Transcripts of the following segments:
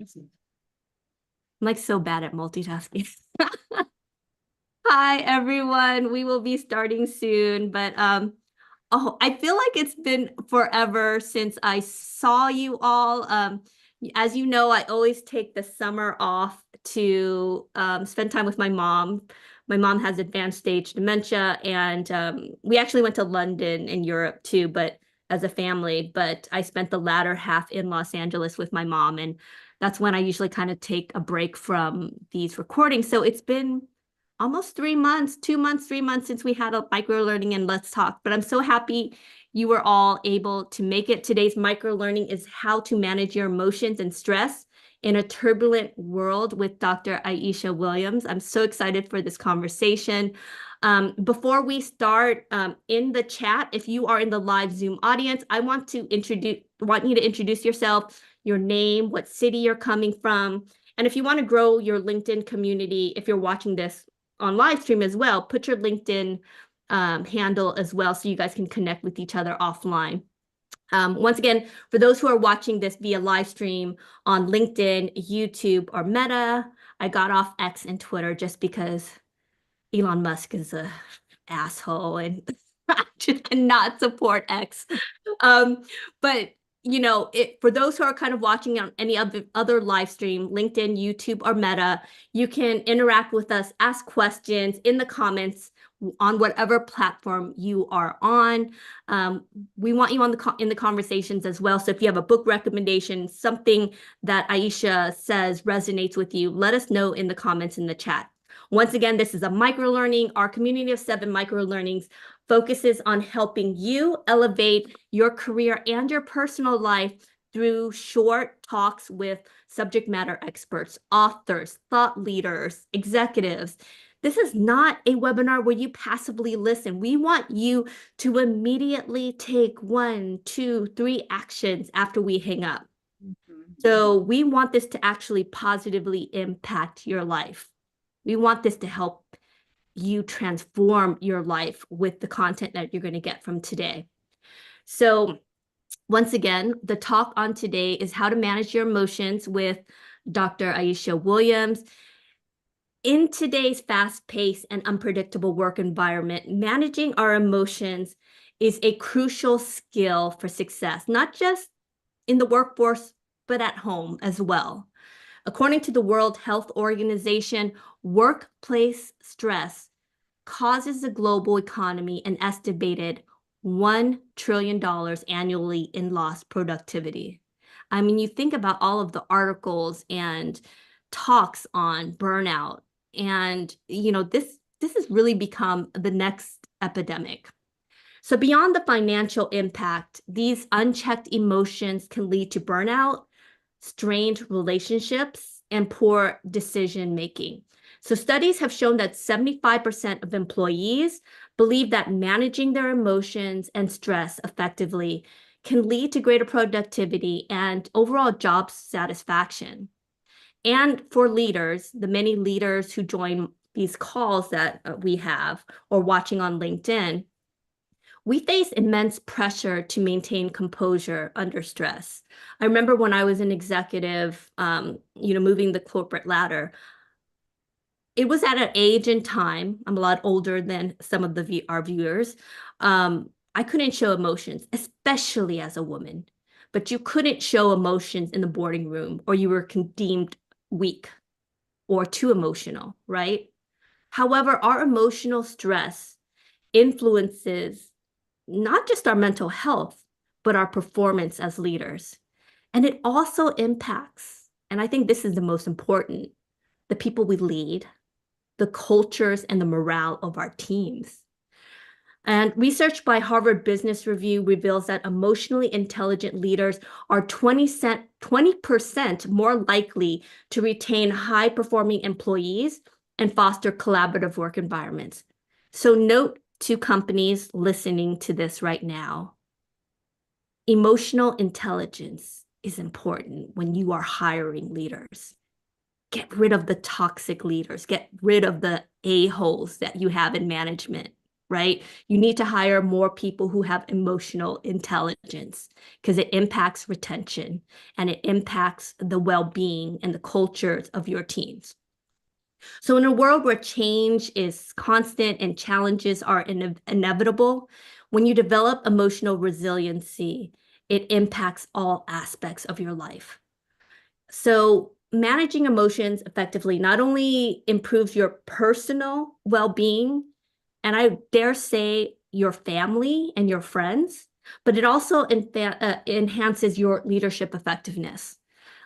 I'm like so bad at multitasking. Hi, everyone. We will be starting soon, but oh, I feel like it's been forever since I saw you all. As you know, I always take the summer off to spend time with my mom. My mom has advanced stage dementia, and we actually went to London in Europe too, but as a family. But I spent the latter half in Los Angeles with my mom, and that's when I usually kind of take a break from these recordings. So it's been almost 3 months, 2 months, 3 months since we had a micro learning and let's talk. But I'm so happy you were all able to make it. Today's micro learning is how to manage your emotions and stress in a turbulent world with Dr. Aisha Williams. I'm so excited for this conversation. Before we start, in the chat, if you are in the live Zoom audience, I want you to introduce yourself, your name, what city you're coming from. And if you want to grow your LinkedIn community, if you're watching this on live stream as well, put your LinkedIn handle as well so you guys can connect with each other offline. Once again, for those who are watching this via live stream on LinkedIn, YouTube, or Meta, I got off X and Twitter just because Elon Musk is a asshole and I just cannot support X. But for those who are kind of watching on any other live stream, LinkedIn, YouTube, or Meta, you can interact with us, ask questions in the comments on whatever platform you are on. We want you in the conversations as well. So if you have a book recommendation, something that Aisha says resonates with you, let us know in the comments in the chat. Once again, this is a microlearning. Our community of 7 microlearnings focuses on helping you elevate your career and your personal life through short talks with subject matter experts, authors, thought leaders, executives. This is not a webinar where you passively listen. We want you to immediately take 1, 2, 3 actions after we hang up. So we want this to actually positively impact your life. We want this to help you transform your life with the content that you're going to get from today. So once again, the talk on today is how to manage your emotions with Dr. Aisha Williams. In today's fast-paced and unpredictable work environment, managing our emotions is a crucial skill for success, not just in the workforce, but at home as well. According to the World Health Organization, workplace stress causes the global economy an estimated $1 trillion annually in lost productivity. I mean, you think about all of the articles and talks on burnout, and this has really become the next epidemic. So beyond the financial impact, these unchecked emotions can lead to burnout, strained relationships, and poor decision making. So studies have shown that 75% of employees believe that managing their emotions and stress effectively can lead to greater productivity and overall job satisfaction. And for leaders, the many leaders who join these calls that we have or watching on LinkedIn, we face immense pressure to maintain composure under stress. I remember when I was an executive, moving the corporate ladder, it was at an age and time, I'm a lot older than some of our viewers, I couldn't show emotions, especially as a woman. But you couldn't show emotions in the boarding room or you were deemed weak or too emotional, right? However, our emotional stress influences not just our mental health, but our performance as leaders. And it also impacts, and I think this is the most important, the people we lead, the cultures, and the morale of our teams. And research by Harvard Business Review reveals that emotionally intelligent leaders are 20% more likely to retain high-performing employees and foster collaborative work environments. So note to companies listening to this right now, emotional intelligence is important when you are hiring leaders. Get rid of the toxic leaders. Get rid of the a-holes that you have in management. right? You need to hire more people who have emotional intelligence because it impacts retention and it impacts the well-being and the cultures of your teams. So in a world where change is constant and challenges are inevitable, when you develop emotional resiliency, it impacts all aspects of your life. So managing emotions effectively not only improves your personal well-being, and I dare say your family and your friends, but it also enhances your leadership effectiveness.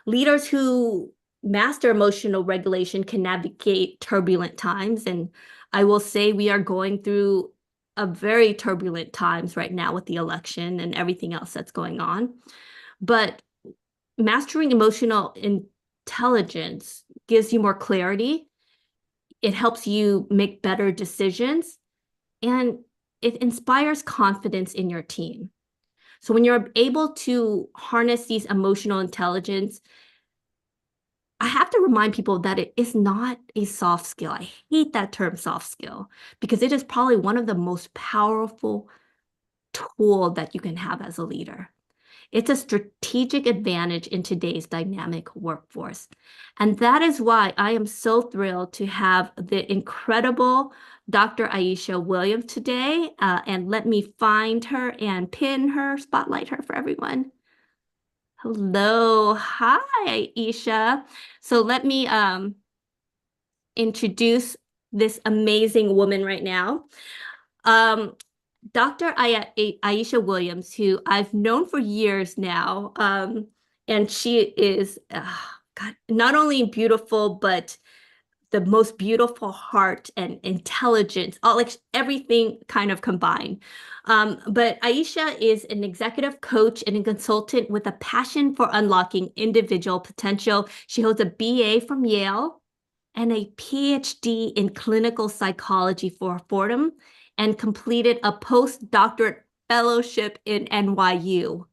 Leaders who master emotional regulation can navigate turbulent times. And I will say we are going through a very turbulent times right now with the election and everything else that's going on. But mastering emotional intelligence gives you more clarity. It helps you make better decisions and it inspires confidence in your team. So when you're able to harness these emotional intelligence, I have to remind people that it is not a soft skill. I hate that term soft skill because it is probably one of the most powerful tool that you can have as a leader. It's a strategic advantage in today's dynamic workforce. And that is why I am so thrilled to have the incredible Dr. Aisha Williams today. And let me find her and pin her, spotlight her for everyone. Hello. Hi, Aisha. So let me introduce this amazing woman right now. Um, Dr. Aisha Williams, who I've known for years now, and she is God, not only beautiful, but the most beautiful heart and intelligence, all like everything kind of combined. But Aisha is an executive coach and a consultant with a passion for unlocking individual potential. She holds a BA from Yale and a PhD in clinical psychology for Fordham and completed a postdoctorate fellowship in NYU.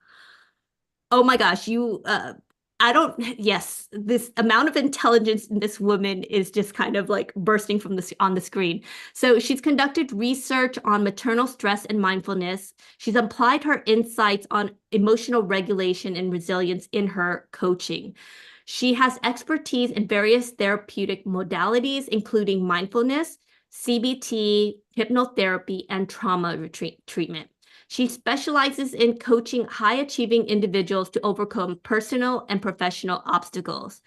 Oh my gosh, I don't, yes, this amount of intelligence in this woman is just kind of like bursting from on the screen. So she's conducted research on maternal stress and mindfulness. She's applied her insights on emotional regulation and resilience in her coaching. She has expertise in various therapeutic modalities, including mindfulness, CBT, hypnotherapy, and trauma treatment. She specializes in coaching high-achieving individuals to overcome personal and professional obstacles.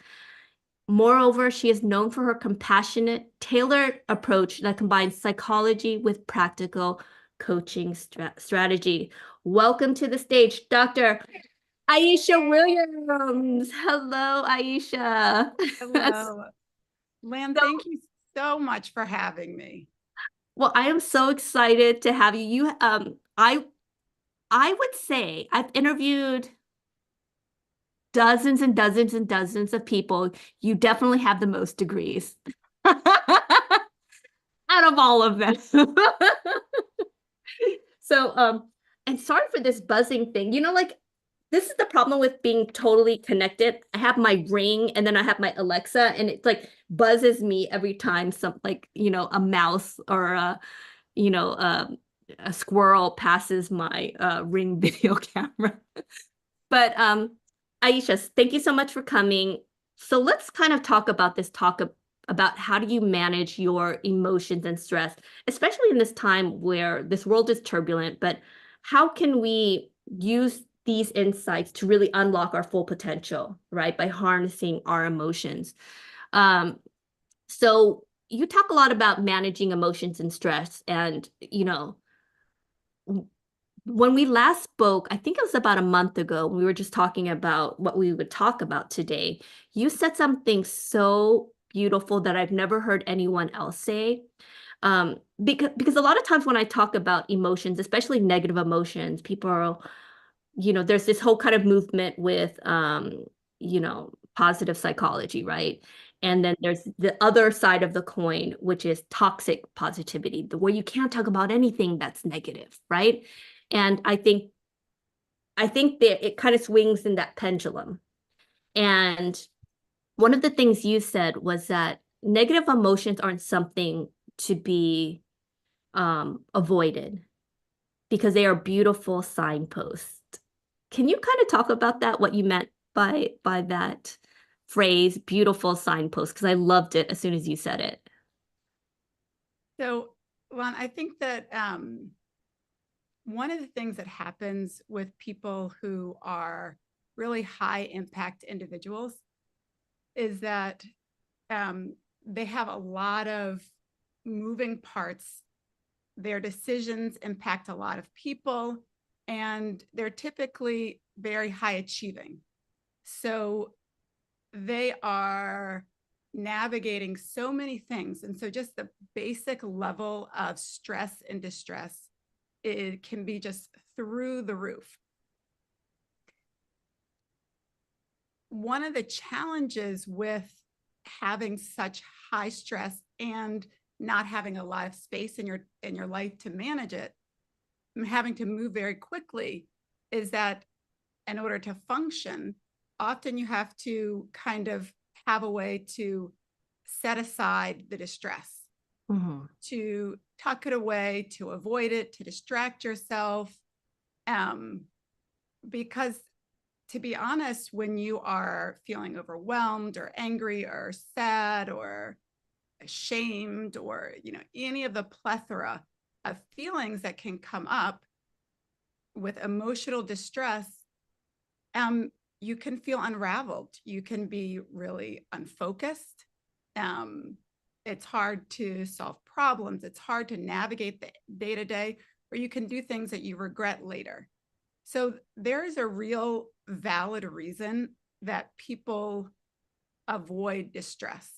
Moreover, she is known for her compassionate, tailored approach that combines psychology with practical coaching strategy. Welcome to the stage, Dr. Aisha Williams. Hello, Aisha. Hello. Lynn, So, thank you so much for having me. well, I am so excited to have you. I would say I've interviewed dozens and dozens and dozens of people. You definitely have the most degrees out of all of them. So, and sorry for this buzzing thing. Like this is the problem with being totally connected. I have my Ring and then I have my Alexa, and it like buzzes me every time some like, a mouse or you know, a squirrel passes my Ring video camera. But Aisha, thank you so much for coming. So let's kind of talk about about how do you manage your emotions and stress, especially in this time where this world is turbulent, but how can we use these insights to really unlock our full potential, right? By harnessing our emotions. Um, so you talk a lot about managing emotions and stress and, when we last spoke, I think it was about a month ago, we were just talking about what we would talk about today. You said something so beautiful that I've never heard anyone else say. Because a lot of times when I talk about emotions, especially negative emotions, people are, there's this whole kind of movement with, positive psychology, right? And then there's the other side of the coin, which is toxic positivity, where you can't talk about anything that's negative, right? And I think that it kind of swings in that pendulum. And one of the things you said was that negative emotions aren't something to be avoided because they are beautiful signposts. Can you kind of talk about that, what you meant by that phrase, beautiful signpost? Because I loved it as soon as you said it. So, well, I think that one of the things that happens with people who are really high impact individuals is that they have a lot of moving parts. Their decisions impact a lot of people, and they're typically very high achieving. So they are navigating so many things. And so just the basic level of stress and distress, it can be just through the roof. One of the challenges with having such high stress and not having a lot of space in your life to manage it, and having to move very quickly, is that in order to function, often you have to kind of have a way to set aside the distress, to tuck it away, to avoid it, to distract yourself. Because to be honest, when you are feeling overwhelmed or angry or sad or ashamed or, any of the plethora of feelings that can come up with emotional distress, you can feel unraveled. You can be really unfocused. It's hard to solve problems. It's hard to navigate the day to day, or you can do things that you regret later. So there is a real valid reason that people avoid distress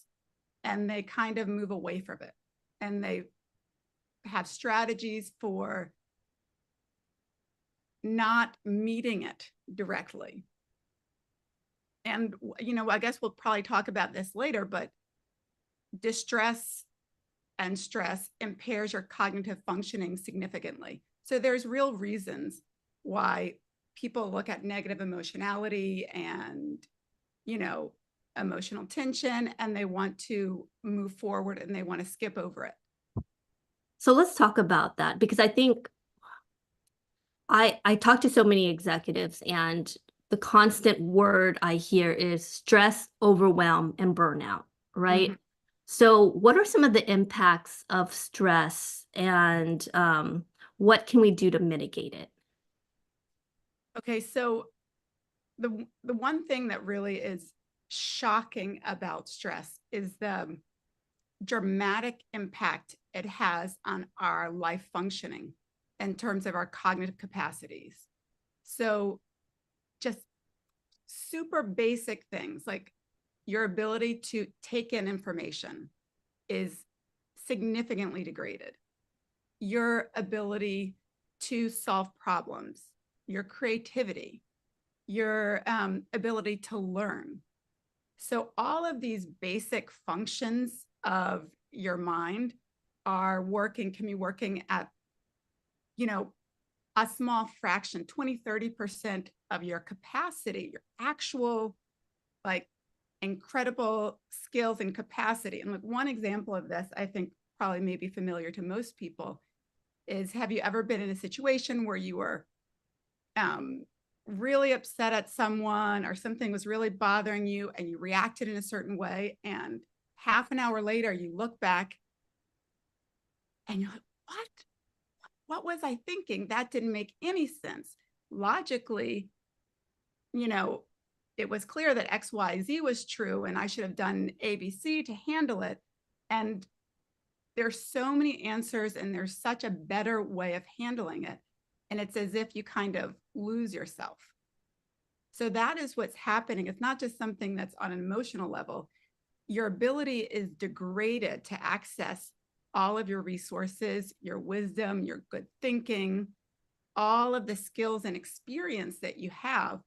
and they kind of move away from it. And they have strategies for not meeting it directly. And, I guess we'll probably talk about this later, but distress and stress impairs your cognitive functioning significantly. So there's real reasons why people look at negative emotionality and, emotional tension, and they want to move forward and they want to skip over it. So let's talk about that because I think I talk to so many executives and the constant word I hear is stress, overwhelm, and burnout, right? Mhm. So what are some of the impacts of stress and what can we do to mitigate it? Okay, so the one thing that really is shocking about stress is the dramatic impact it has on our life functioning in terms of our cognitive capacities. So just super basic things like your ability to take in information is significantly degraded. Your ability to solve problems, your creativity, your ability to learn. So all of these basic functions of your mind can be working at, a small fraction, 20, 30% of your capacity, your actual like incredible skills and capacity. And like one example of this, I think probably may be familiar to most people, is have you ever been in a situation where you were really upset at someone or something was really bothering you and you reacted in a certain way, and half an hour later you look back and you're like, what was I thinking? That didn't make any sense. Logically, it was clear that XYZ was true and I should have done ABC to handle it. And there's so many answers and there's such a better way of handling it. And it's as if you kind of lose yourself. So that is what's happening. It's not just something that's on an emotional level. Your ability is degraded to access all of your resources, your wisdom, your good thinking, all of the skills and experience that you have.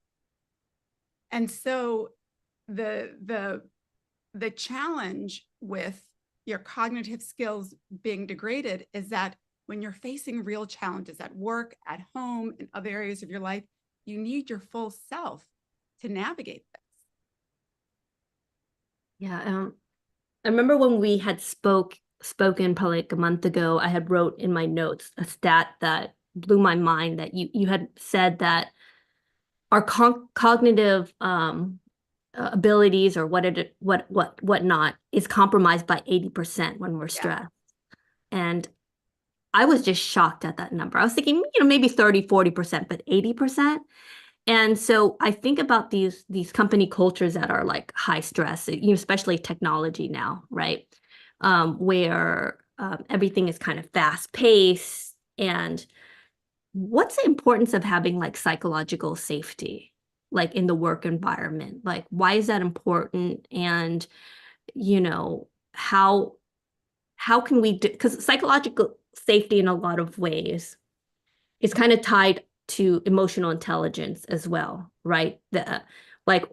And so the challenge with your cognitive skills being degraded is that when you're facing real challenges at work, at home, in other areas of your life, you need your full self to navigate this. Yeah, I remember when we had spoke spoken probably like a month ago, I had wrote in my notes a stat that blew my mind, that you had said that our cognitive abilities, or whatnot, is compromised by 80% when we're Yeah. stressed. And I was just shocked at that number. I was thinking, maybe 30, 40%, but 80%. And so I think about these company cultures that are like high stress, especially technology now, right? Where everything is kind of fast paced. And what's the importance of having like psychological safety, like in the work environment? Like, why is that important? And, you know, how can we do, because psychological safety in a lot of ways is kind of tied to emotional intelligence as well, right? Like,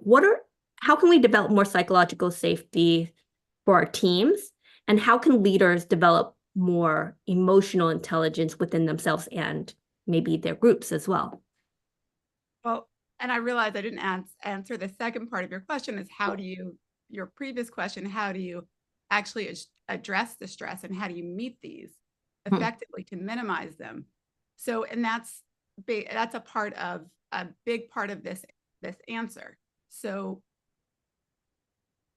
how can we develop more psychological safety for our teams? And how can leaders develop more emotional intelligence within themselves and maybe their groups as well? Well, and I realize I didn't answer the second part of your question, is your previous question, how do you actually address the stress, and how do you meet these Hmm. effectively to minimize them? So, and that's a big part of this answer. So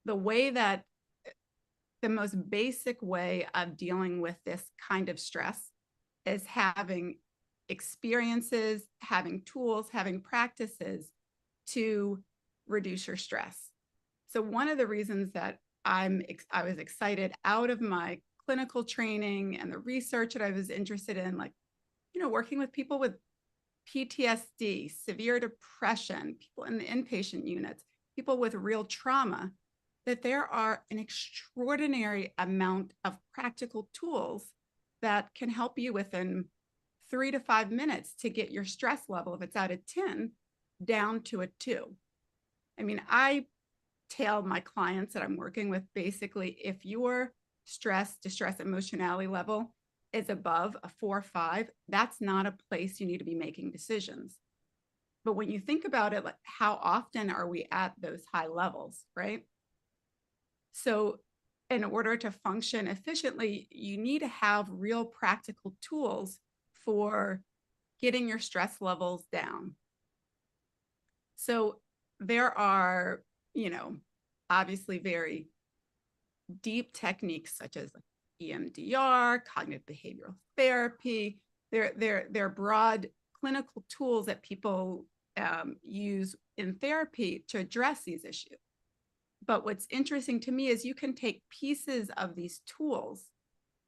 the way that the most basic way of dealing with this kind of stress is having experiences, having tools, having practices to reduce your stress. So one of the reasons that I was excited out of my clinical training and the research that I was interested in, like, working with people with PTSD, severe depression, people in the inpatient units, people with real trauma, that there are an extraordinary amount of practical tools that can help you within 3 to 5 minutes to get your stress level, if it's out of 10, down to a 2. I mean, I tell my clients that I'm working with, basically, if your stress, distress, emotionality level is above a 4 or 5, that's not a place you need to be making decisions. But when you think about it, like, how often are we at those high levels, right? So in order to function efficiently, you need to have real practical tools for getting your stress levels down. So there are, obviously very deep techniques such as EMDR, cognitive behavioral therapy. They're broad clinical tools that people use in therapy to address these issues. But what's interesting to me is you can take pieces of these tools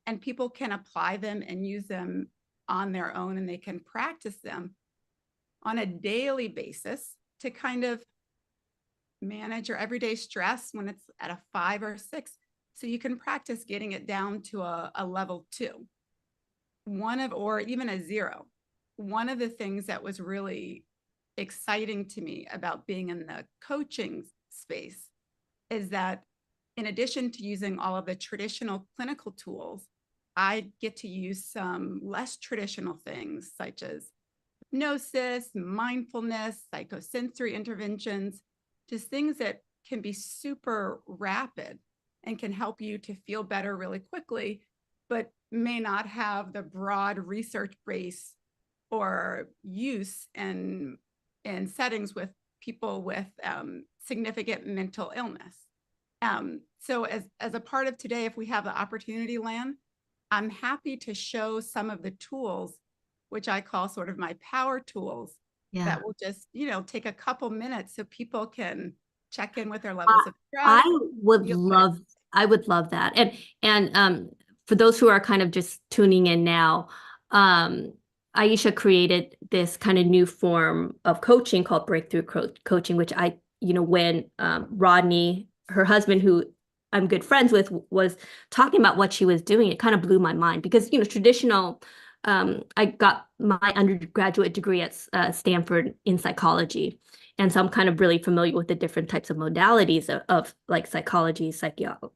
and people can apply them and use them on their own, and they can practice them on a daily basis to kind of manage your everyday stress when it's at a 5 or 6. So you can practice getting it down to a level 2, or even a 0. One of the things that was really exciting to me about being in the coaching space is that, in addition to using all of the traditional clinical tools, I get to use some less traditional things such as hypnosis, mindfulness, psychosensory interventions, just things that can be super rapid and can help you to feel better really quickly, but may not have the broad research base or use in settings with people with significant mental illness. So as a part of today, if we have the opportunity, Lan, I'm happy to show some of the tools, which I call sort of my power tools, Yeah. that will just, take a couple minutes so people can check in with their levels I of stress. I would Feel better. love I would love that. And for those who are kind of just tuning in now, um Aisha created this kind of new form of coaching called breakthrough coaching, which when Rodney, her husband, who I'm good friends with, was talking about what she was doing, it kind of blew my mind because, traditional, I got my undergraduate degree at Stanford in psychology. And so I'm kind of really familiar with the different types of modalities of like psychology, psychology.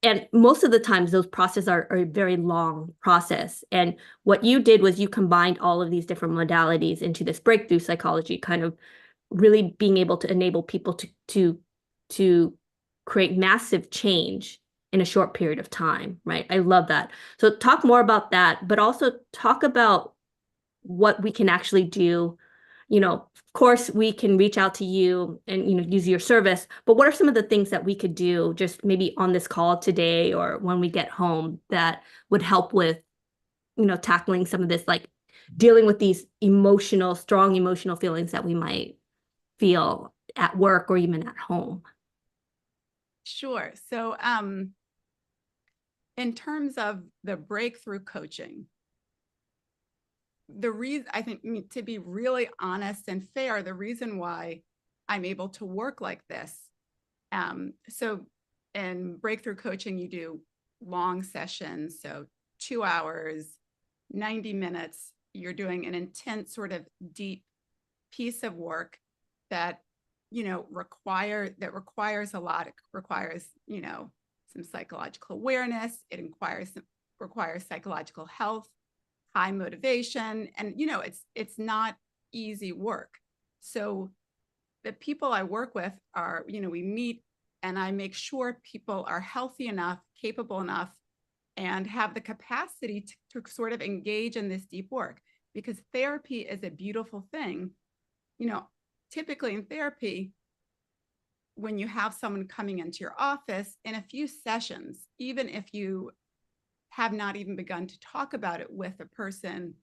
And most of the times those processes are a very long process. And what you did was you combined all of these different modalities into this breakthrough psychology, kind of really being able to enable people to create massive change in a short period of time, right? I love that. So talk more about that, but also talk about what we can actually do. Of course, we can reach out to you and, use your service, but what are some of the things that we could do just maybe on this call today or when we get home that would help with, tackling some of this, like dealing with these strong emotional feelings that we might feel at work or even at home? Sure. So, in terms of the breakthrough coaching, the reason I think, to be really honest and fair, the reason why I'm able to work like this. So in breakthrough coaching, you do long sessions, so 2 hours, 90 minutes. You're doing an intense sort of deep piece of work that requires a lot. It requires some psychological awareness. It requires psychological health, high motivation, and it's not easy work. So the people I work with are, we meet and I make sure people are healthy enough, capable enough, and have the capacity to sort of engage in this deep work, because therapy is a beautiful thing. Typically in therapy, when you have someone coming into your office, in a few sessions, even if you have not even begun to talk about it with a person,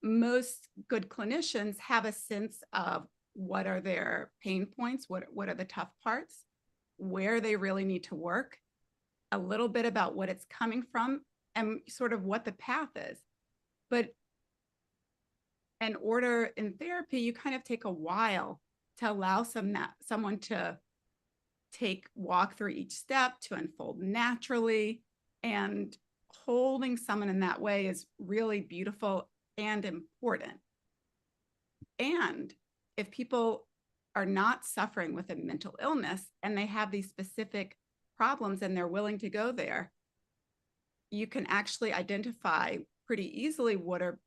most good clinicians have a sense of what are their pain points, what are the tough parts, where they really need to work, a little bit about what it's coming from, and sort of what the path is. But in therapy, you kind of take a while to allow someone to walk through each step, to unfold naturally. And holding someone in that way is really beautiful and important. And if people are not suffering with a mental illness and they have these specific problems and they're willing to go there, you can actually identify pretty easily what are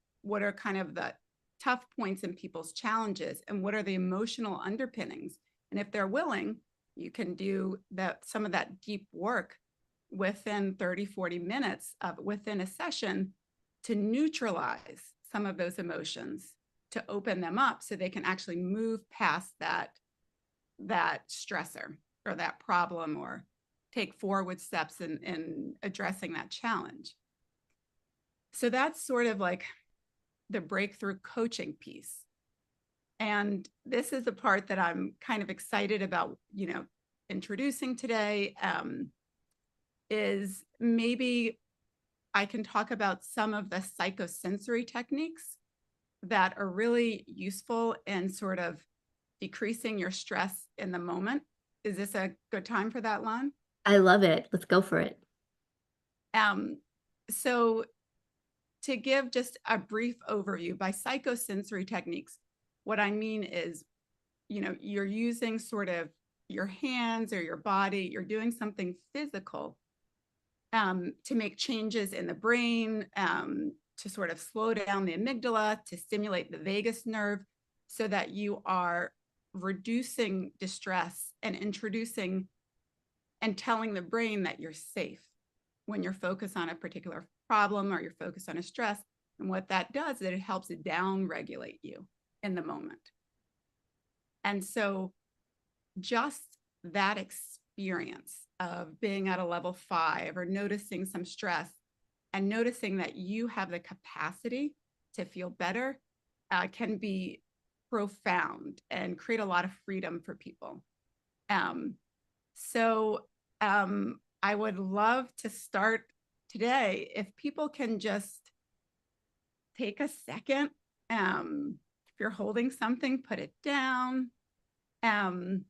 kind of the tough points in people's challenges and what are the emotional underpinnings. And if they're willing, you can do some of that deep work within 30, 40 minutes within a session to neutralize some of those emotions, to open them up so they can actually move past that stressor or that problem, or take forward steps in addressing that challenge. So that's sort of like the breakthrough coaching piece. And this is the part that I'm kind of excited about, introducing today, is maybe I can talk about some of the psychosensory techniques that are really useful in sort of decreasing your stress in the moment. Is this a good time for that, Lon? I love it. Let's go for it. So to give just a brief overview, by psychosensory techniques, what I mean is, you're using sort of your hands or your body, you're doing something physical to make changes in the brain, to sort of slow down the amygdala, to stimulate the vagus nerve, so that you are reducing distress and introducing and telling the brain that you're safe when you're focused on a particular problem or you're focused on a stress. And what that does is it helps down regulate you in the moment. And so just that experience of being at a level 5 or noticing some stress and noticing that you have the capacity to feel better can be profound and create a lot of freedom for people. So I would love to start today. If people can just take a second, if you're holding something, put it down, and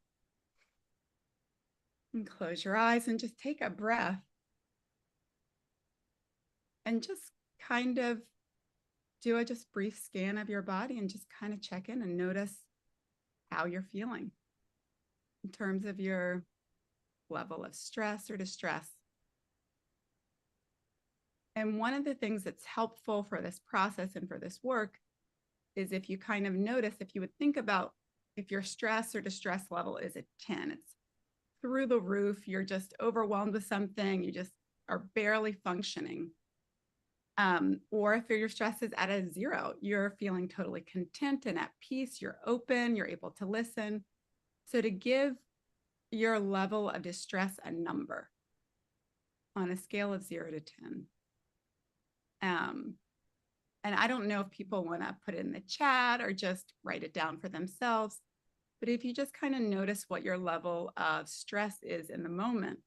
close your eyes and just take a breath and just kind of do a just brief scan of your body and just kind of check in and notice how you're feeling in terms of your level of stress or distress. And one of the things that's helpful for this process and for this work is if you kind of notice, if you would think about if your stress or distress level is a 10, it's through the roof, you're just overwhelmed with something, you just are barely functioning. Or if your stress is at a 0, you're feeling totally content and at peace, you're open, you're able to listen. So to give your level of distress a number on a scale of 0 to 10. And I don't know if people want to put it in the chat or just write it down for themselves. But if you just kind of notice what your level of stress is in the moment,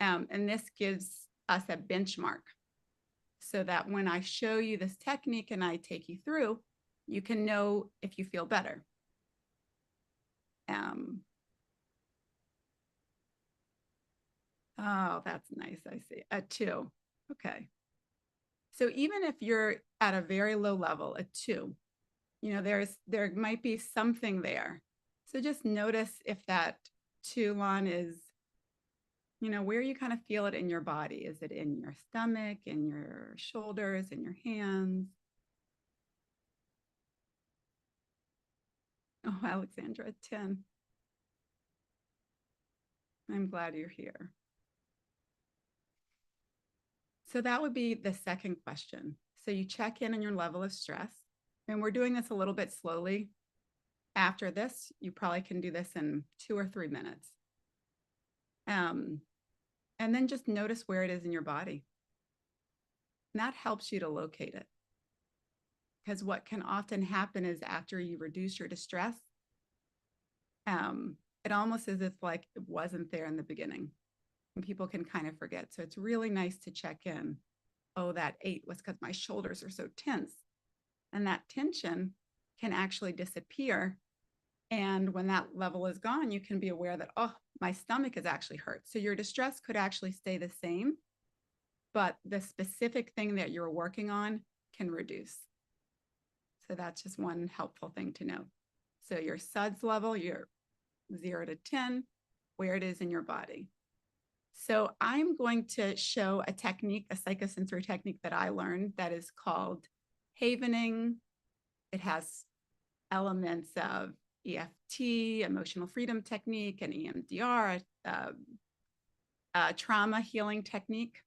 and this gives us a benchmark so that when I show you this technique and I take you through, you can know if you feel better. Oh, that's nice. I see. A 2. Okay. So even if you're at a very low level, a 2, there might be something there. So just notice if that 2 line is, where you kind of feel it in your body. Is it in your stomach, in your shoulders, in your hands? Oh, Alexandra, 10. I'm glad you're here. So that would be the second question. So you check in on your level of stress. And we're doing this a little bit slowly. After this, you probably can do this in 2 or 3 minutes. And then just notice where it is in your body. And that helps you to locate it. Because what can often happen is after you reduce your distress, it almost as if like it wasn't there in the beginning. And people can kind of forget. So it's really nice to check in. Oh, that 8 was because my shoulders are so tense. And that tension can actually disappear. And when that level is gone, you can be aware that, oh, my stomach is actually hurt. So your distress could actually stay the same, but the specific thing that you're working on can reduce. So that's just one helpful thing to know. So your SUDS level, your 0 to 10, where it is in your body. So I'm going to show a technique, a psychosensory technique that I learned that is called havening. It has elements of EFT, emotional freedom technique, and EMDR, trauma healing technique.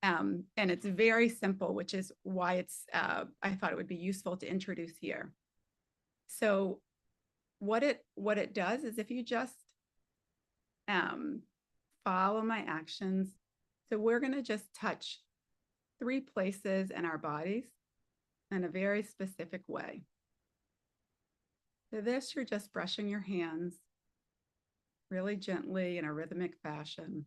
And it's very simple, which is why I thought it would be useful to introduce here. So what it does is if you just follow my actions. So we're going to just touch 3 places in our bodies in a very specific way. So this, you're just brushing your hands really gently in a rhythmic fashion.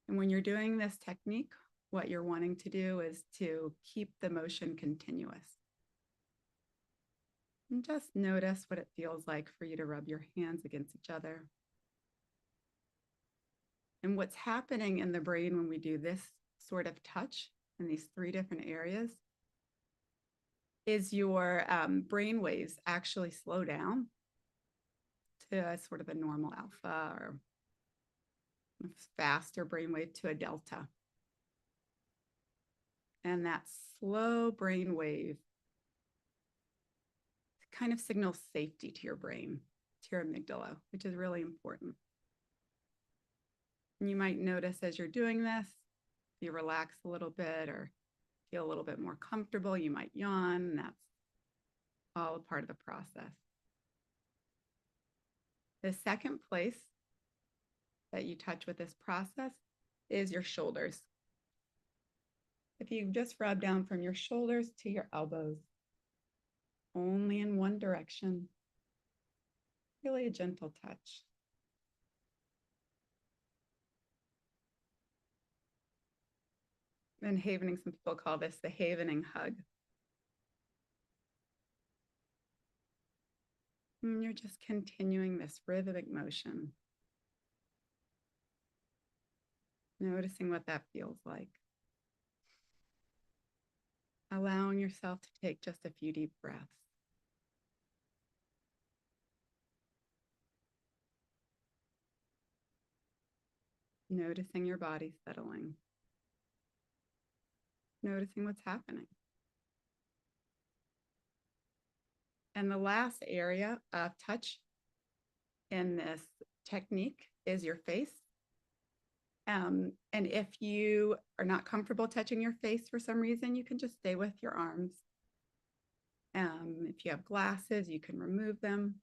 And when you're doing this technique, what you're wanting to do is to keep the motion continuous. And just notice what it feels like for you to rub your hands against each other. And what's happening in the brain when we do this sort of touch in these 3 different areas is your brain waves actually slow down to a sort of a normal alpha or faster brainwave to a delta. And that slow brainwave kind of signals safety to your brain, to your amygdala, which is really important. And you might notice as you're doing this, you relax a little bit or feel a little bit more comfortable, you might yawn, and that's all a part of the process. The second place that you touch with this process is your shoulders. If you just rub down from your shoulders to your elbows, only in one direction, really a gentle touch. And havening, some people call this the havening hug. And you're just continuing this rhythmic motion. Noticing what that feels like. Allowing yourself to take just a few deep breaths. Noticing your body settling. Noticing what's happening. And the last area of touch in this technique is your face. And if you are not comfortable touching your face for some reason, you can just stay with your arms. If you have glasses, you can remove them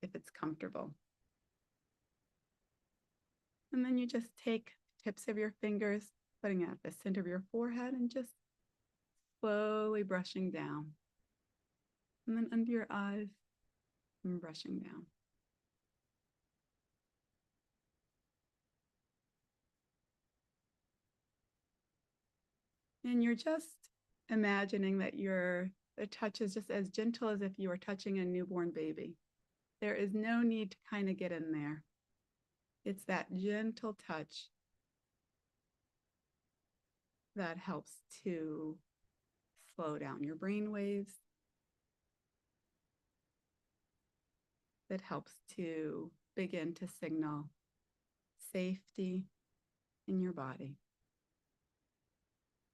if it's comfortable. And then you just take tips of your fingers, putting it at the center of your forehead and just slowly brushing down. And then under your eyes and brushing down. And you're just imagining that the touch is just as gentle as if you were touching a newborn baby. There is no need to kind of get in there. It's that gentle touch that helps to slow down your brain waves, that helps to begin to signal safety in your body.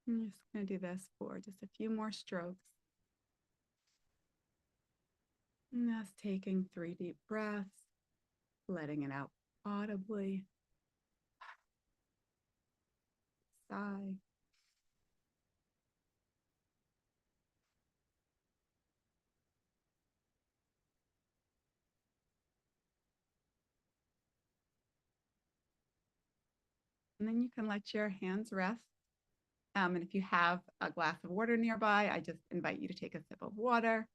I'm just going to do this for just a few more strokes. And that's taking 3 deep breaths, letting it out audibly. Sigh. And then you can let your hands rest. And if you have a glass of water nearby, I just invite you to take a sip of water.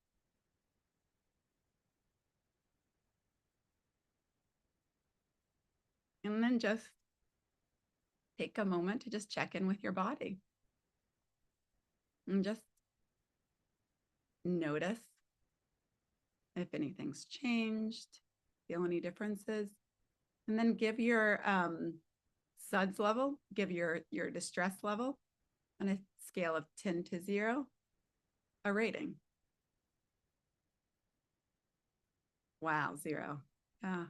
And then just take a moment to just check in with your body. And just notice if anything's changed, feel any differences. And then give your SUDS level, give your distress level on a scale of 10 to 0, a rating. Wow, 0. Yeah.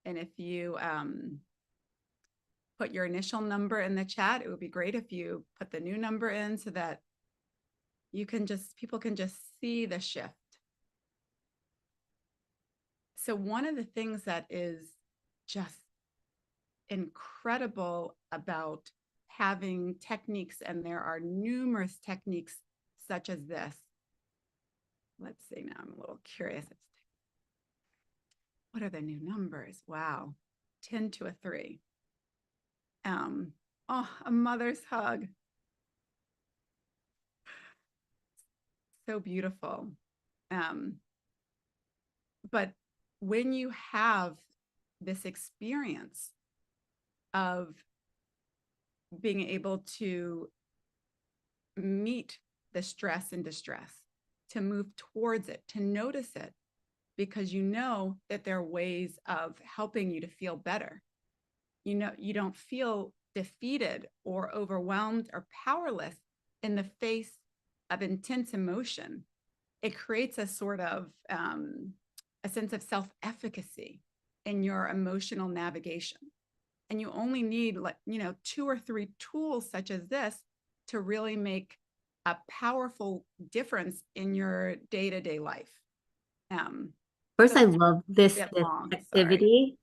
And if you put your initial number in the chat, it would be great if you put the new number in so that people can just see the shift. So one of the things that is just incredible about having techniques, and there are numerous techniques such as this. Let's see, now I'm a little curious. What are the new numbers? Wow, 10 to a 3. Oh, a mother's hug. So beautiful. But when you have this experience of being able to meet the stress and distress, to move towards it, to notice it, because you know that there are ways of helping you to feel better. You know, you don't feel defeated or overwhelmed or powerless in the face of intense emotion. It creates a sort of a sense of self-efficacy in your emotional navigation. And you only need 2 or 3 tools such as this to really make a powerful difference in your day-to-day life. First, I love this activity.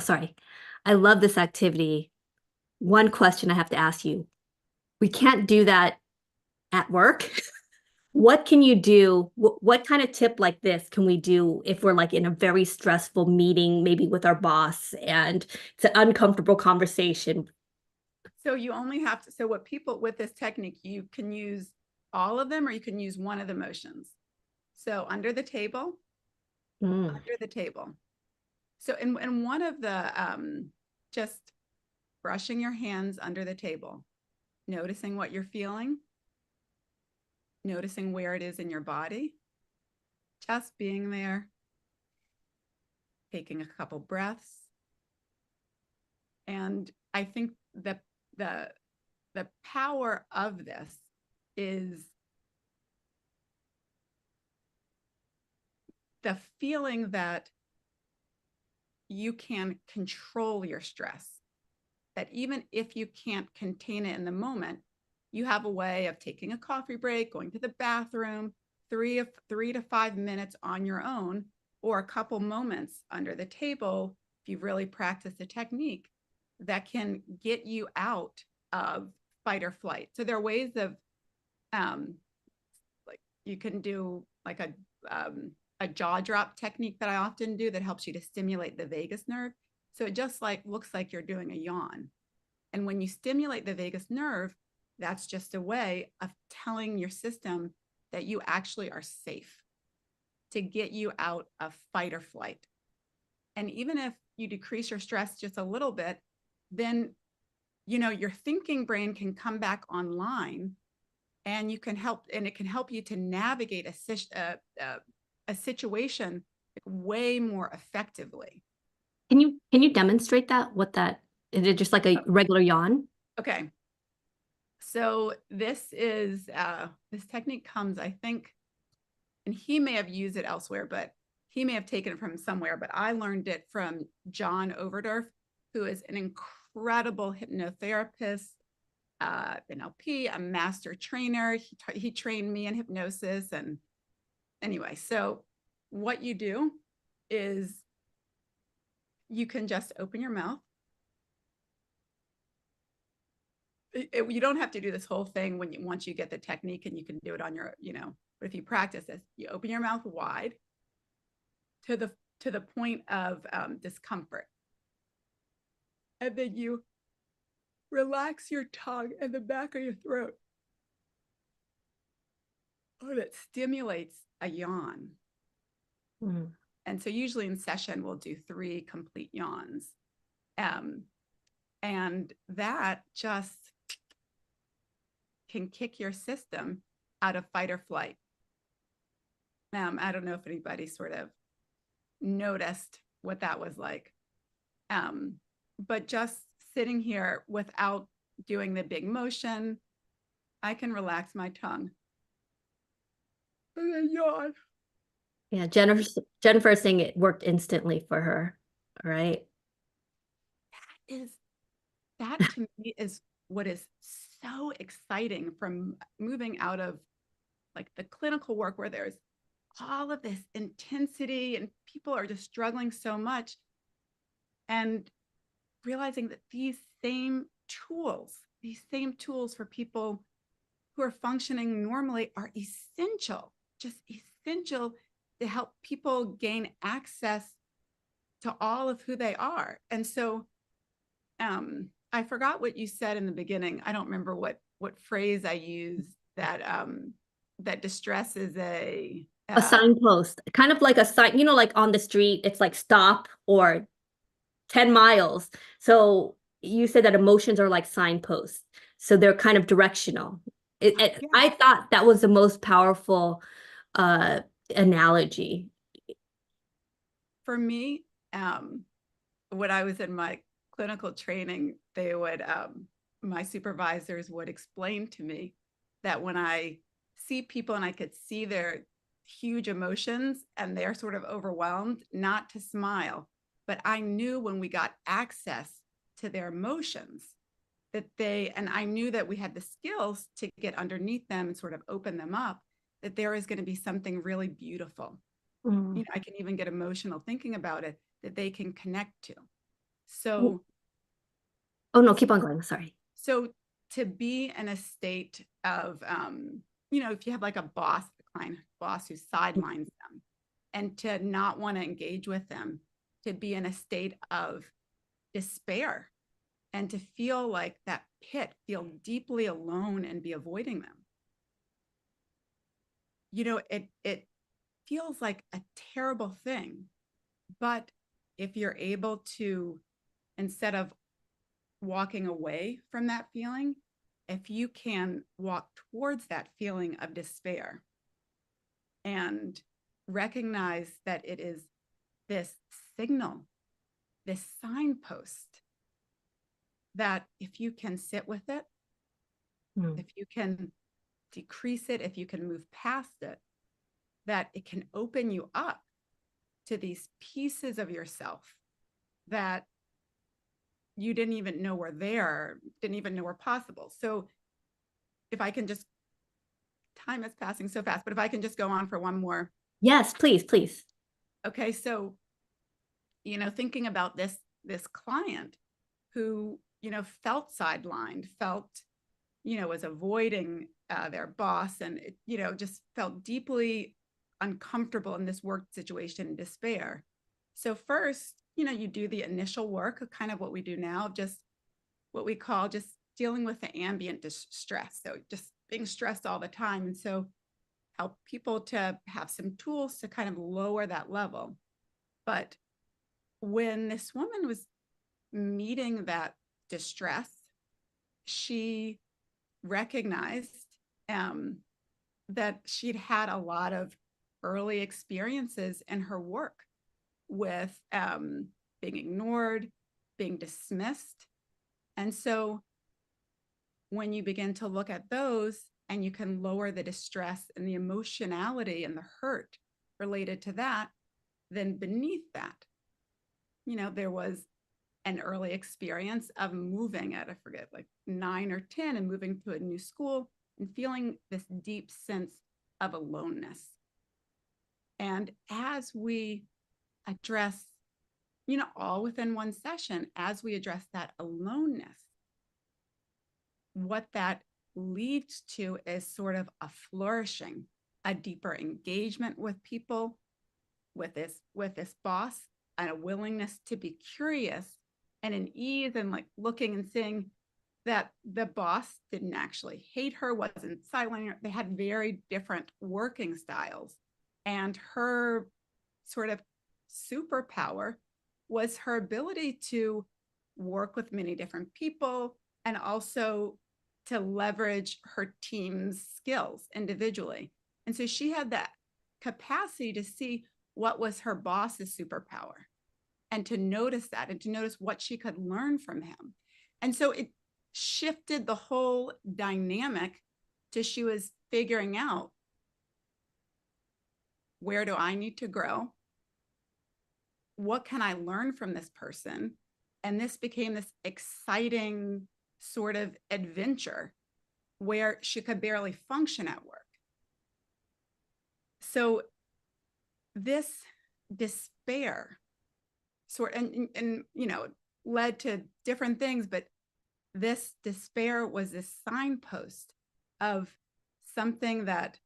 Sorry. I love this activity. One question I have to ask you. We can't do that at work. What can you do? What kind of tip like this can we do if we're like in a very stressful meeting, maybe with our boss, and it's an uncomfortable conversation? So you only have to, so what people with this technique, you can use all of them or you can use one of the motions. So under the table, under the table. So in one of the, just brushing your hands under the table, noticing what you're feeling, noticing where it is in your body, just being there, taking a couple breaths. And I think that the power of this is the feeling that you can control your stress, that even if you can't contain it in the moment, you have a way of taking a coffee break, going to the bathroom, 3 to 5 minutes on your own, or a couple moments under the table, if you've really practiced the technique, that can get you out of fight or flight. So there are ways of, like you can do like a jaw drop technique that I often do that helps you to stimulate the vagus nerve. So it just like looks like you're doing a yawn. And when you stimulate the vagus nerve, that's just a way of telling your system that you actually are safe, to get you out of fight or flight. And even if you decrease your stress just a little bit, then your thinking brain can come back online, and you can help, and it can help you to navigate a situation way more effectively. Can you demonstrate that? What that is? It just like a regular yawn? Okay. So this technique comes, I think, and he may have used it elsewhere, but he may have taken it from somewhere, but I learned it from John Overdorf, who is an incredible hypnotherapist, NLP, a master trainer. He trained me in hypnosis. And anyway, so what you do is you can just open your mouth. You don't have to do this whole thing once you get the technique, and you can do it on your, but if you practice this, you open your mouth wide to the point of discomfort. And then you relax your tongue and the back of your throat. Oh, that stimulates a yawn. Mm. And so usually in session, we'll do 3 complete yawns. And that just can kick your system out of fight or flight. I don't know if anybody sort of noticed what that was like. But just sitting here without doing the big motion, I can relax my tongue. And then yawn. Yeah, Jennifer's saying it worked instantly for her. All right. That to me is what is so exciting from moving out of like the clinical work, where there's all of this intensity and people are just struggling so much, and realizing that these same tools for people who are functioning normally are essential, just essential to help people gain access to all of who they are. And so I forgot what you said in the beginning. I don't remember what phrase I used, that that distress is a signpost, kind of like a sign, like on the street, it's like stop or 10 miles. So you said that emotions are like signposts. So they're kind of directional. yeah. I thought that was the most powerful analogy. For me, when I was in my clinical training, they would my supervisors would explain to me that when I see people and I could see their huge emotions and they're sort of overwhelmed, not to smile, but I knew when we got access to their emotions that I knew that we had the skills to get underneath them and sort of open them up, that there is going to be something really beautiful. Mm. I can even get emotional thinking about it, that they can connect to. So, oh no, keep on going. Sorry. so to be in a state of, if you have like a client boss who sidelines them, and to not want to engage with them, to be in a state of despair and to feel like that pit, feel deeply alone and be avoiding them. It feels like a terrible thing. But if you're able to, instead of walking away from that feeling, if you can walk towards that feeling of despair and recognize that it is this signal, this signpost, that if you can sit with it, if you can decrease it, if you can move past it, that it can open you up to these pieces of yourself that you didn't even know were there, didn't even know were possible. So if I can just, time is passing so fast, but if I can just go on for one more. Yes, please, please. Okay, so, thinking about this client who, felt sidelined, felt, was avoiding their boss, and just felt deeply uncomfortable in this work situation and despair. So first, you do the initial work of kind of what we do now, just what we call just dealing with the ambient distress. So just being stressed all the time. And so help people to have some tools to kind of lower that level. But when this woman was meeting that distress, she recognized that she'd had a lot of early experiences in her work with being ignored, being dismissed. And so when you begin to look at those and you can lower the distress and the emotionality and the hurt related to that, then beneath that, there was an early experience of moving at, I forget, like 9 or 10, and moving to a new school and feeling this deep sense of aloneness. And as we address, all within one session, as we address that aloneness, what that leads to is sort of a flourishing, a deeper engagement with people, with this boss, and a willingness to be curious, and an ease and like looking and seeing that the boss didn't actually hate her, wasn't silent. They had very different working styles. And her sort of superpower was her ability to work with many different people and also to leverage her team's skills individually. And so she had that capacity to see what was her boss's superpower and to notice that and to notice what she could learn from him. And so it shifted the whole dynamic to she was figuring out, where do I need to grow? What can I learn from this person? And this became this exciting sort of adventure where she could barely function at work. So this despair and led to different things, but this despair was this signpost of something that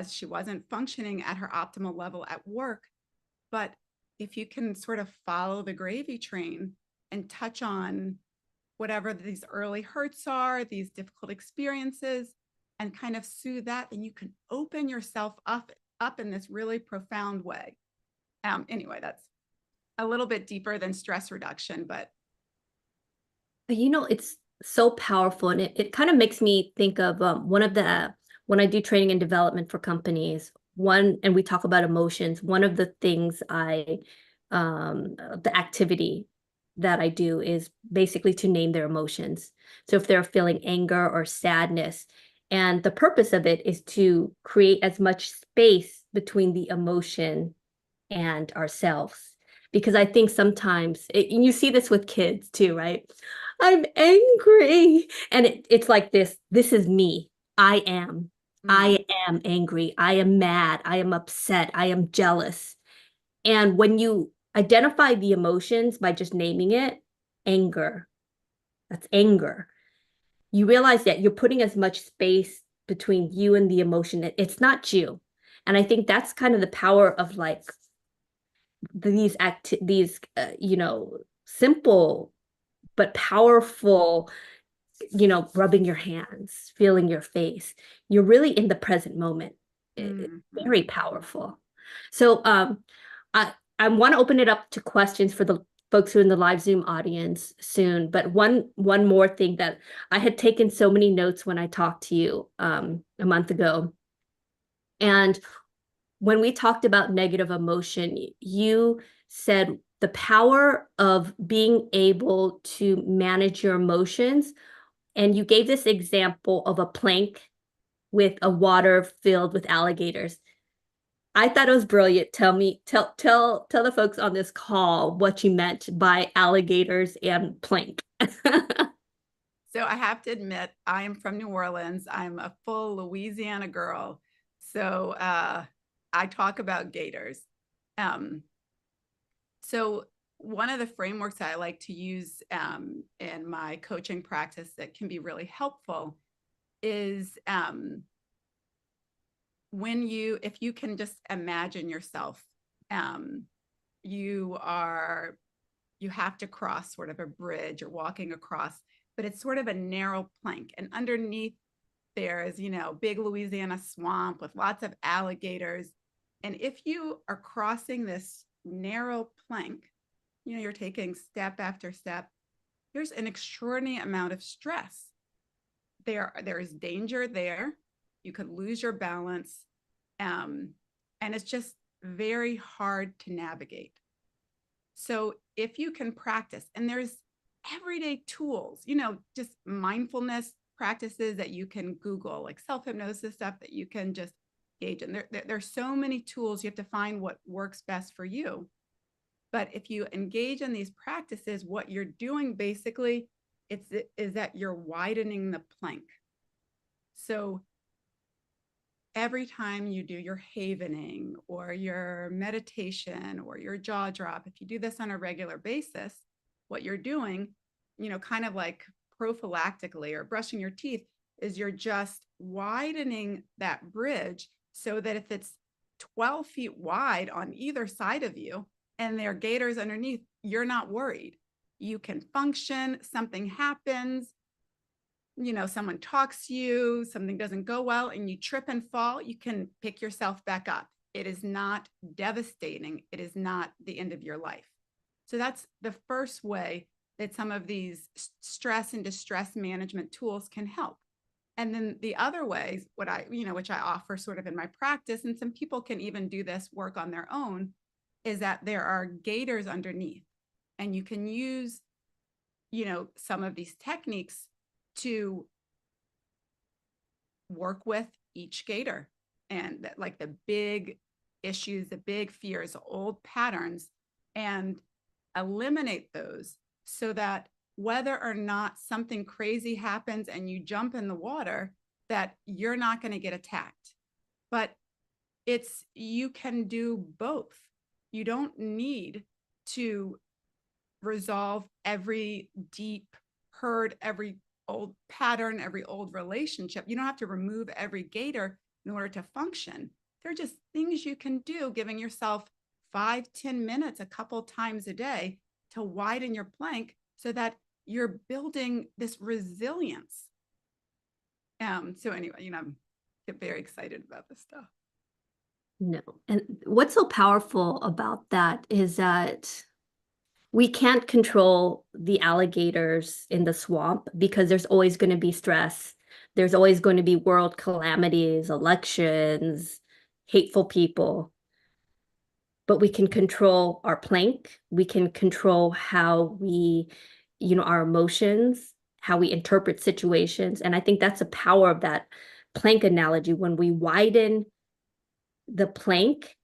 she wasn't functioning at her optimal level at work. But if you can sort of follow the gravy train and touch on whatever these early hurts are, these difficult experiences, and kind of soothe that, then you can open yourself up in this really profound way. Anyway, that's a little bit deeper than stress reduction, but it's so powerful, and it kind of makes me think of when I do training and development for companies, and we talk about emotions, one of the things the activity that I do is basically to name their emotions. So if they're feeling anger or sadness, and the purpose of it is to create as much space between the emotion and ourselves. Because I think sometimes, and you see this with kids too, right? I'm angry. And it's like this is me. I am. I am angry. I am mad. I am upset. I am jealous. And when you identify the emotions by just naming it, anger, that's anger. You realize that you're putting as much space between you and the emotion. It's not you. And I think that's kind of the power of like these simple but powerful, rubbing your hands, feeling your face. You're really in the present moment. It's very powerful. So I want to open it up to questions for the folks who are in the live Zoom audience soon. But one more thing, that I had taken so many notes when I talked to you a month ago. And when we talked about negative emotion, you said the power of being able to manage your emotions. And you gave this example of a plank with a water filled with alligators. I thought it was brilliant. Tell the folks on this call what you meant by alligators and plank. So I have to admit, I am from New Orleans. I'm a full Louisiana girl. So I talk about gators. So one of the frameworks that I like to use in my coaching practice that can be really helpful is if you can just imagine yourself, you have to cross sort of a bridge or walking across, but it's sort of a narrow plank. And underneath there is, big Louisiana swamp with lots of alligators. And if you are crossing this narrow plank, you're taking step after step, there's an extraordinary amount of stress. There is danger there. You could lose your balance. And it's just very hard to navigate. So if you can practice, and there's everyday tools, just mindfulness practices that you can Google, like self-hypnosis stuff that you can just engage in. There's so many tools. You have to find what works best for you. But if you engage in these practices, what you're doing basically is that you're widening the plank. So every time you do your havening or your meditation or your jaw drop, if you do this on a regular basis, what you're doing, kind of like prophylactically or brushing your teeth, is you're just widening that bridge so that if it's 12 feet wide on either side of you and there are gators underneath, you're not worried. You can function, something happens, someone talks to you, something doesn't go well, and you trip and fall, you can pick yourself back up. It is not devastating. It is not the end of your life. So that's the first way that some of these stress and distress management tools can help. And then the other ways, which I offer sort of in my practice, and some people can even do this work on their own, is that there are gators underneath, and you can use, some of these techniques to work with each gator, and that, like the big issues, the big fears, the old patterns, and eliminate those so that whether or not something crazy happens and you jump in the water, that you're not going to get attacked. But you can do both. You don't need to resolve every deep hurt, every old pattern, every old relationship. You don't have to remove every gator in order to function. They're just things you can do, giving yourself 5-10 minutes a couple times a day to widen your plank so that you're building this resilience. So anyway, I get very excited about this stuff. No. And what's so powerful about that is that we can't control the alligators in the swamp because there's always going to be stress. There's always going to be world calamities, elections, hateful people. But we can control our plank. We can control how we, our emotions, how we interpret situations. And I think that's the power of that plank analogy. When we widen the plank,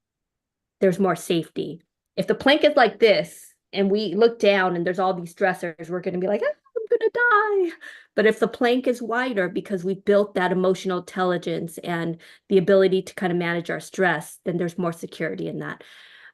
there's more safety. If the plank is like this and we look down and there's all these stressors, we're going to be like, I'm going to die. But if the plank is wider because we built that emotional intelligence and the ability to kind of manage our stress, then there's more security in that.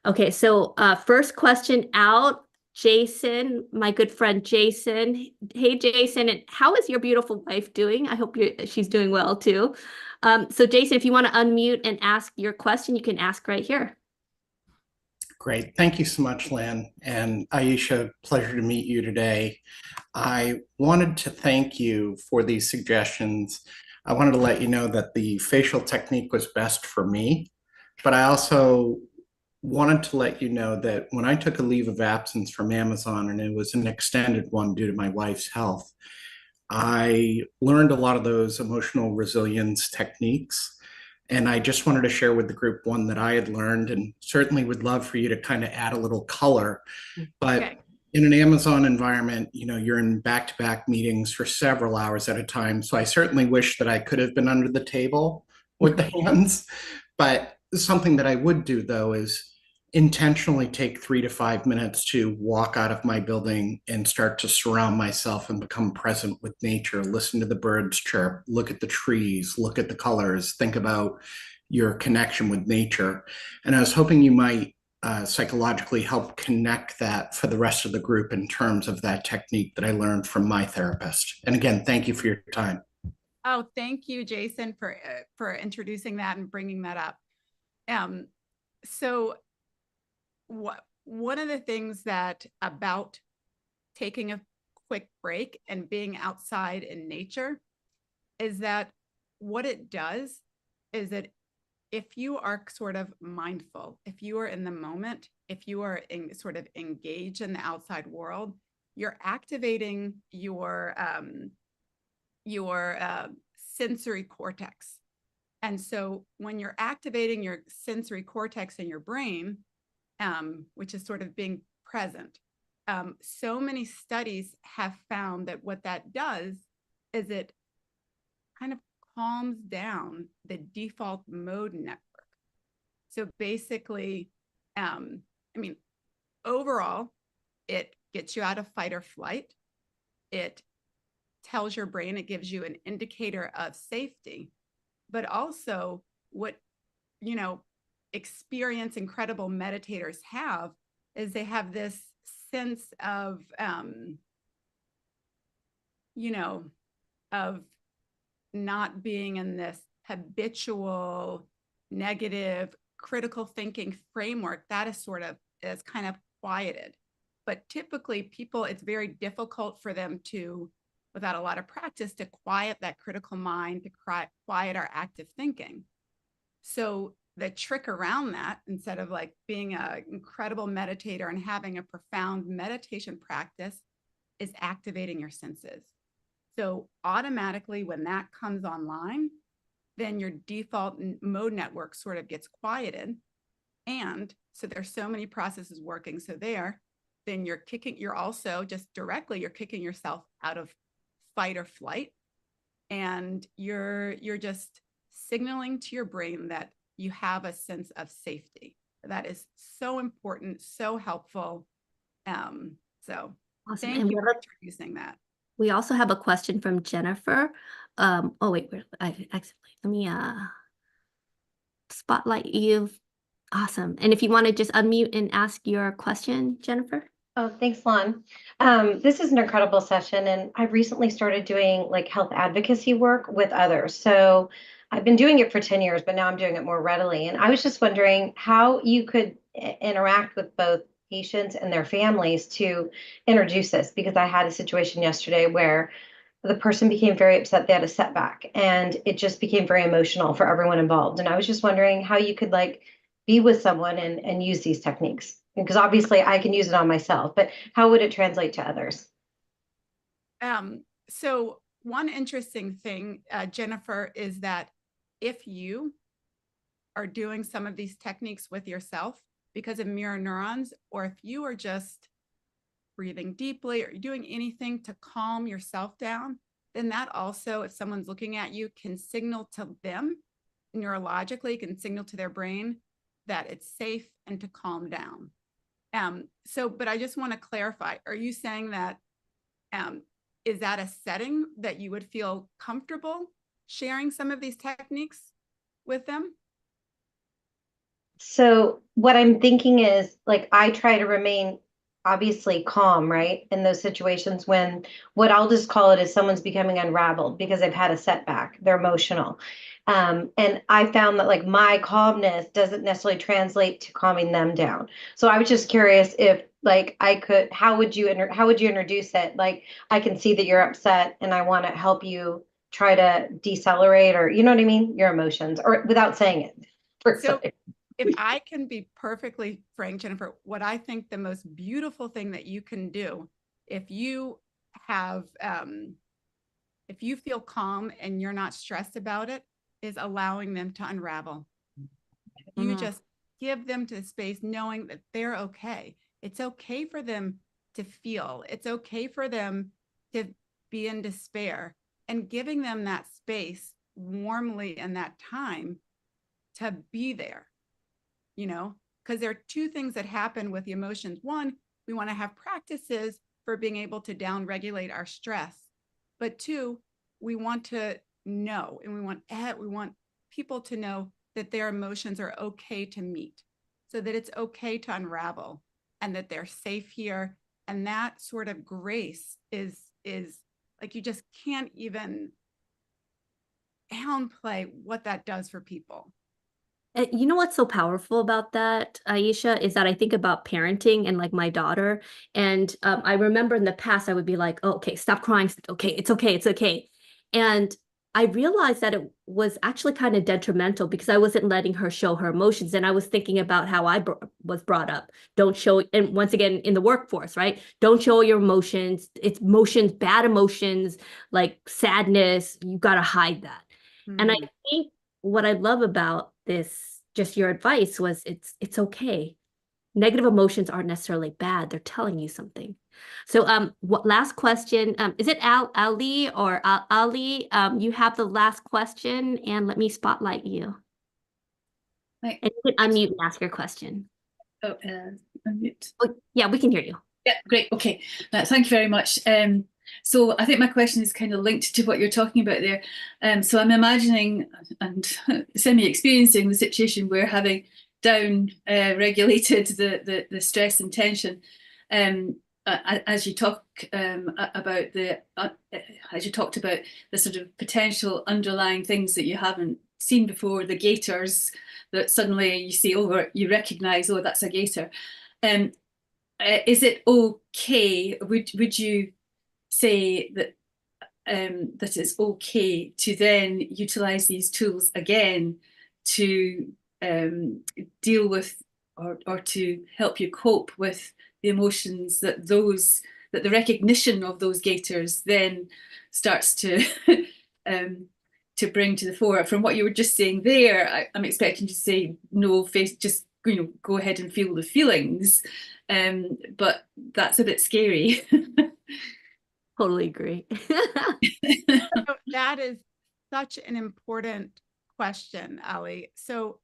Okay, so first question out, Jason, my good friend Jason. Hey, Jason, and how is your beautiful wife doing? I hope she's doing well too. So Jason, if you want to unmute and ask your question, you can ask right here. Great. Thank you so much, Lynn. And Aisha, pleasure to meet you today. I wanted to thank you for these suggestions. I wanted to let you know that the facial technique was best for me, but I also wanted to let you know that when I took a leave of absence from Amazon, and it was an extended one due to my wife's health, I learned a lot of those emotional resilience techniques. And I just wanted to share with the group one that I had learned, and certainly would love for you to kind of add a little color. But okay, in an Amazon environment, you're in back-to-back meetings for several hours at a time. So I certainly wish that I could have been under the table with the hands. But something that I would do, though, is intentionally take 3 to 5 minutes to walk out of my building and start to surround myself and become present with nature, listen to the birds chirp, look at the trees, look at the colors, think about your connection with nature. And I was hoping you might psychologically help connect that for the rest of the group in terms of that technique that I learned from my therapist. And again, thank you for your time. Oh, thank you, Jason, for introducing that and bringing that up. So one of the things that about taking a quick break and being outside in nature is that what it does is that if you are sort of mindful, if you are in the moment, if you are sort of engaged in the outside world, you're activating your sensory cortex. And so when you're activating your sensory cortex in your brain, which is sort of being present, so many studies have found that what that does is it kind of calms down the default mode network. So basically, overall, it gets you out of fight or flight. It tells your brain, it gives you an indicator of safety, but also what, experienced incredible meditators have is they have this sense of, of not being in this habitual negative critical thinking framework that is kind of quieted. But typically people, it's very difficult for them to, without a lot of practice, to quiet that critical mind, to quiet our active thinking. So the trick around that, instead of like being an incredible meditator and having a profound meditation practice, is activating your senses. So automatically when that comes online, then your default mode network sort of gets quieted. And so there's so many processes working. So then you're also just directly, you're kicking yourself out of fight or flight. And you're just signaling to your brain that you have a sense of safety. That is so important, so helpful. So Awesome. thank you for introducing that. We also have a question from Jennifer. Oh wait, I accidentally, let me spotlight you. Awesome. And if you want to just unmute and ask your question, Jennifer. Oh, thanks, Lon. This is an incredible session, and I've recently started doing like health advocacy work with others. So I've been doing it for 10 years, but now I'm doing it more readily. And I was just wondering how you could interact with both patients and their families to introduce this, because I had a situation yesterday where the person became very upset. They had a setback, and it just became very emotional for everyone involved. And I was just wondering how you could like be with someone and use these techniques. Because obviously I can use it on myself, but how would it translate to others? So one interesting thing, Jennifer, is that if you are doing some of these techniques with yourself because of mirror neurons, or if you are just breathing deeply or doing anything to calm yourself down, then that also, if someone's looking at you, can signal to them neurologically, can signal to their brain that it's safe and to calm down. But I just want to clarify, are you saying that, is that a setting that you would feel comfortable sharing some of these techniques with them? So what I'm thinking is like, I try to remain obviously calm, right? In those situations when what I'll just call it is someone's becoming unraveled because they've had a setback, they're emotional. And I found that like my calmness doesn't necessarily translate to calming them down. So I was just curious if like I could, how would you introduce it? Like, I can see that you're upset and I want to help you try to decelerate, or you know what I mean? Your emotions, or without saying it. So if I can be perfectly frank, Jennifer, what I think the most beautiful thing that you can do if you have, if you feel calm and you're not stressed about it, is allowing them to unravel. You just give them to the space knowing that they're okay. It's okay for them to feel. It's okay for them to be in despair, and giving them that space warmly in that time to be there, because there are two things that happen with the emotions. One, we want to have practices for being able to down regulate our stress. But two, we want to know, and we want people to know that their emotions are okay to meet. so that it's okay to unravel and that they're safe here. And that sort of grace is like, you just can't even downplay what that does for people. You know what's so powerful about that, Aisha, is that I think about parenting and like my daughter. And I remember in the past, I would be like, oh, okay, stop crying. Okay, it's okay, it's okay. And I realized that it was actually kind of detrimental because I wasn't letting her show her emotions. And I was thinking about how I was brought up. Don't show, and once again, in the workforce, right? Don't show your emotions. It's emotions, bad emotions, like sadness. You got to hide that. And I think what I love about this, just your advice, was it's okay. Negative emotions aren't necessarily bad. They're telling you something. So what last question? Is it Ali or Ali? You have the last question, and let me spotlight you. Right. And you can unmute and ask your question. Oh, unmute. Oh, yeah, we can hear you. Yeah, great. Okay. Thank you very much. So I think my question is kind of linked to what you're talking about there. So I'm imagining and semi-experiencing the situation where having down regulated the stress and tension, as you talk about as you talked about the sort of potential underlying things that you haven't seen before, the gators that suddenly you see over, you recognize, oh, that's a gator. Is it okay? Would you say that that it's okay to then utilize these tools again to deal with or to help you cope with the emotions that the recognition of those gators then starts to to bring to the fore? From what you were just saying there, I'm expecting you to say no, face, just go ahead and feel the feelings, but that's a bit scary. Totally agree. So that is such an important question, Ali. So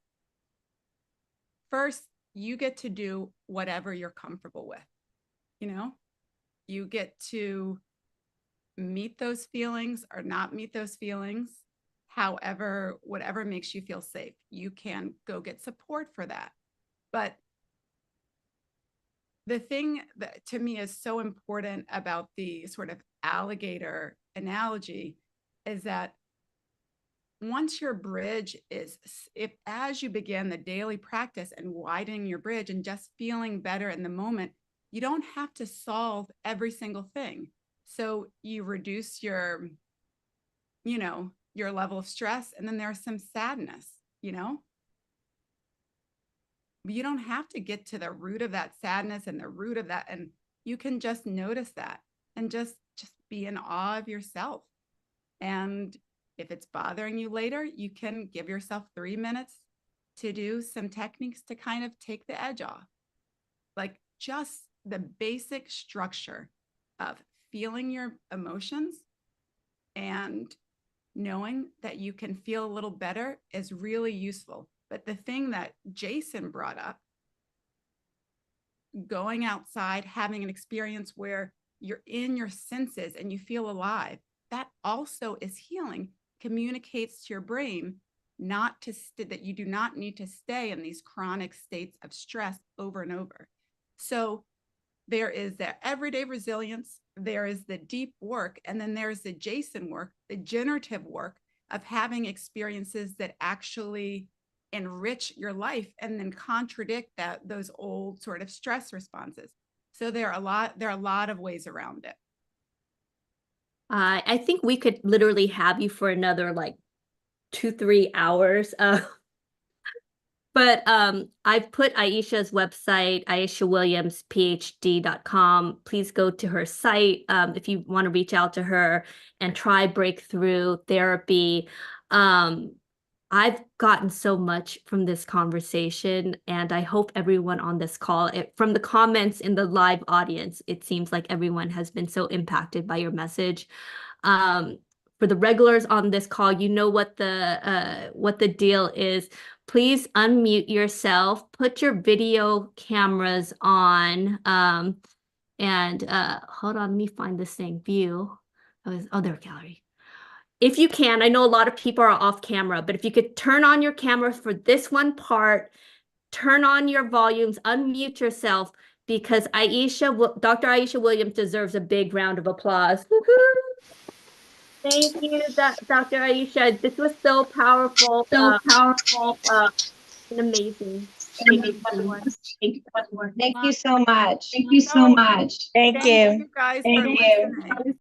first, you get to do whatever you're comfortable with. You get to meet those feelings or not meet those feelings. However, whatever makes you feel safe, you can go get support for that. But the thing that to me is so important about the sort of alligator analogy is that once your bridge is, as you begin the daily practice and widening your bridge and just feeling better in the moment, you don't have to solve every single thing. So you reduce your level of stress, and then there's some sadness, But you don't have to get to the root of that sadness and the root of that. And you can just notice that and just be in awe of yourself. And if it's bothering you later, you can give yourself 3 minutes to do some techniques to kind of take the edge off. Like just the basic structure of feeling your emotions and knowing that you can feel a little better is really useful. But the thing that Jason brought up, going outside, having an experience where you're in your senses and you feel alive, that also is healing, communicates to your brain that you do not need to stay in these chronic states of stress over and over. So there is the everyday resilience, there is the deep work, and then there's the Jason work, the generative work of having experiences that actually enrich your life and then contradict those old sort of stress responses. So there are a lot of ways around it. I think we could literally have you for another like 2-3 hours. But I've put Aisha's website, aishawilliamsphd.com. Please go to her site if you want to reach out to her and try breakthrough therapy. I've gotten so much from this conversation, and I hope everyone on this call, from the comments in the live audience, it seems like everyone has been so impacted by your message. For the regulars on this call, you know what the deal is. Please unmute yourself, put your video cameras on, and hold on, let me find this thing, view. Oh, there, gallery. If you can, I know a lot of people are off camera, but if you could turn on your camera for this one part, turn on your volumes, unmute yourself, because Dr. Aisha Williams deserves a big round of applause. Thank you, Dr. Aisha. This was so powerful, and amazing. Thank you, everyone. Thank you so much. Thank you so much. Thank you. Thank you guys for listening.